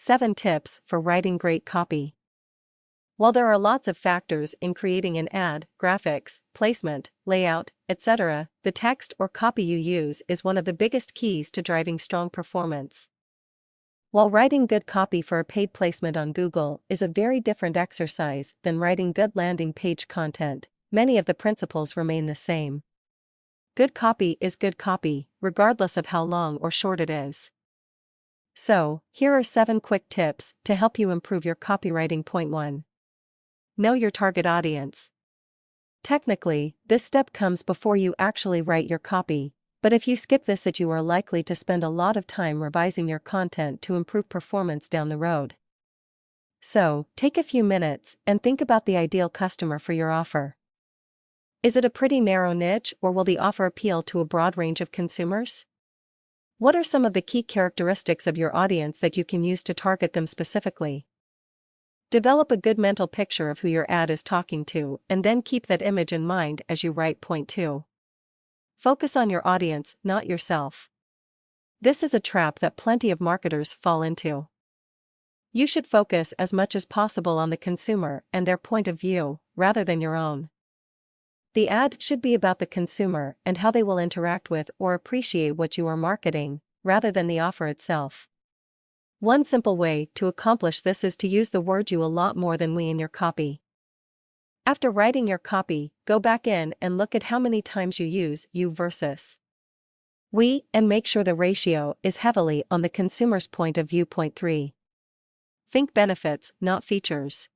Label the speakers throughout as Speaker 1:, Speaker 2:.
Speaker 1: 7 Tips for Writing Great Copy. While there are lots of factors in creating an ad, graphics, placement, layout, etc., the text or copy you use is one of the biggest keys to driving strong performance. While writing good copy for a paid placement on Google is a very different exercise than writing good landing page content, many of the principles remain the same. Good copy is good copy, regardless of how long or short it is. So, here are 7 quick tips to help you improve your copywriting. Point 1. Know your target audience. Technically, this step comes before you actually write your copy, but if you skip this, you are likely to spend a lot of time revising your content to improve performance down the road. So, take a few minutes and think about the ideal customer for your offer. Is it a pretty narrow niche, or will the offer appeal to a broad range of consumers? What are some of the key characteristics of your audience that you can use to target them specifically? Develop a good mental picture of who your ad is talking to, and then keep that image in mind as you write. Point 2. Focus on your audience, not yourself. This is a trap that plenty of marketers fall into. You should focus as much as possible on the consumer and their point of view, rather than your own. The ad should be about the consumer and how they will interact with or appreciate what you are marketing, rather than the offer itself. One simple way to accomplish this is to use the word you a lot more than we in your copy. After writing your copy, go back in and look at how many times you use you versus we, and make sure the ratio is heavily on the consumer's point of view. Point 3. Think benefits, not features.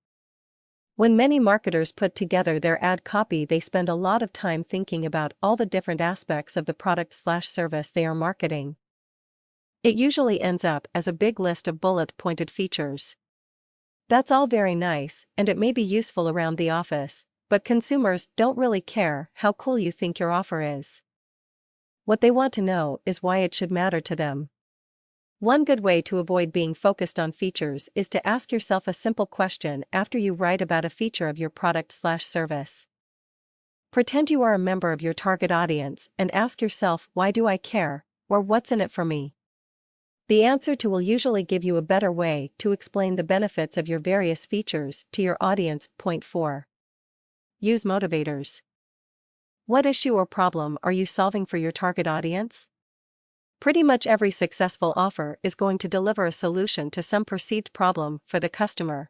Speaker 1: When many marketers put together their ad copy, they spend a lot of time thinking about all the different aspects of the product/service they are marketing. It usually ends up as a big list of bullet-pointed features. That's all very nice, and it may be useful around the office, but consumers don't really care how cool you think your offer is. What they want to know is why it should matter to them. One good way to avoid being focused on features is to ask yourself a simple question after you write about a feature of your product/service. Pretend you are a member of your target audience and ask yourself, why do I care, or what's in it for me? The answer to will usually give you a better way to explain the benefits of your various features to your audience. Point 4. Use motivators. What issue or problem are you solving for your target audience? Pretty much every successful offer is going to deliver a solution to some perceived problem for the customer.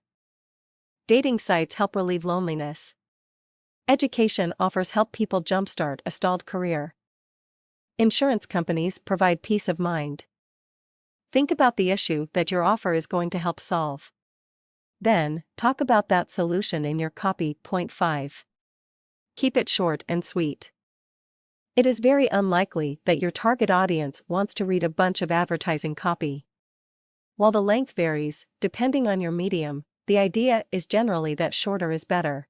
Speaker 1: Dating sites help relieve loneliness. Education offers help people jumpstart a stalled career. Insurance companies provide peace of mind. Think about the issue that your offer is going to help solve. Then, talk about that solution in your copy. Point 5. Keep it short and sweet. It is very unlikely that your target audience wants to read a bunch of advertising copy. While the length varies, depending on your medium, the idea is generally that shorter is better.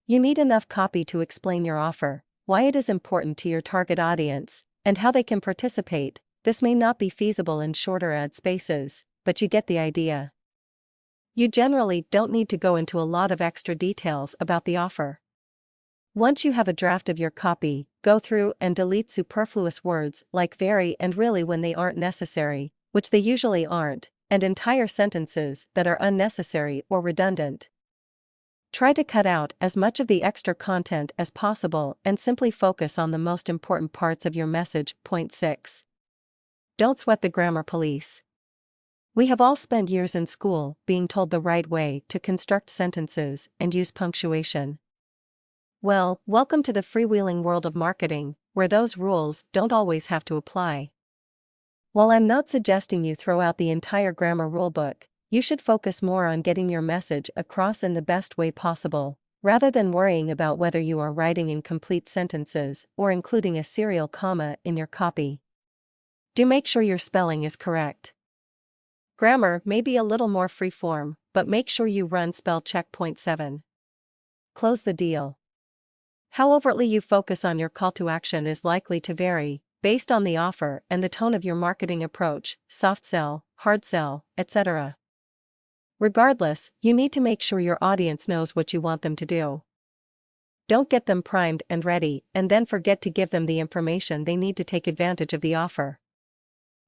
Speaker 1: You need enough copy to explain your offer, why it is important to your target audience, and how they can participate. This may not be feasible in shorter ad spaces, but you get the idea. You generally don't need to go into a lot of extra details about the offer. Once you have a draft of your copy, go through and delete superfluous words like very and really when they aren't necessary, which they usually aren't, and entire sentences that are unnecessary or redundant. Try to cut out as much of the extra content as possible and simply focus on the most important parts of your message. Point 6. Don't sweat the grammar police. We have all spent years in school being told the right way to construct sentences and use punctuation. Well, welcome to the freewheeling world of marketing, where those rules don't always have to apply. While I'm not suggesting you throw out the entire grammar rulebook, you should focus more on getting your message across in the best way possible, rather than worrying about whether you are writing incomplete sentences or including a serial comma in your copy. Do make sure your spelling is correct. Grammar may be a little more free-form, but make sure you run spell check. Point 7. Close the deal. How overtly you focus on your call to action is likely to vary, based on the offer and the tone of your marketing approach, soft sell, hard sell, etc. Regardless, you need to make sure your audience knows what you want them to do. Don't get them primed and ready, and then forget to give them the information they need to take advantage of the offer.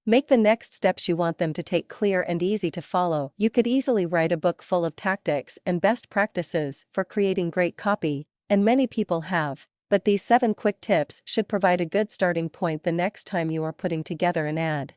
Speaker 1: Make the next steps you want them to take clear and easy to follow. You could easily write a book full of tactics and best practices for creating great copy, and many people have. But these 7 quick tips should provide a good starting point the next time you are putting together an ad.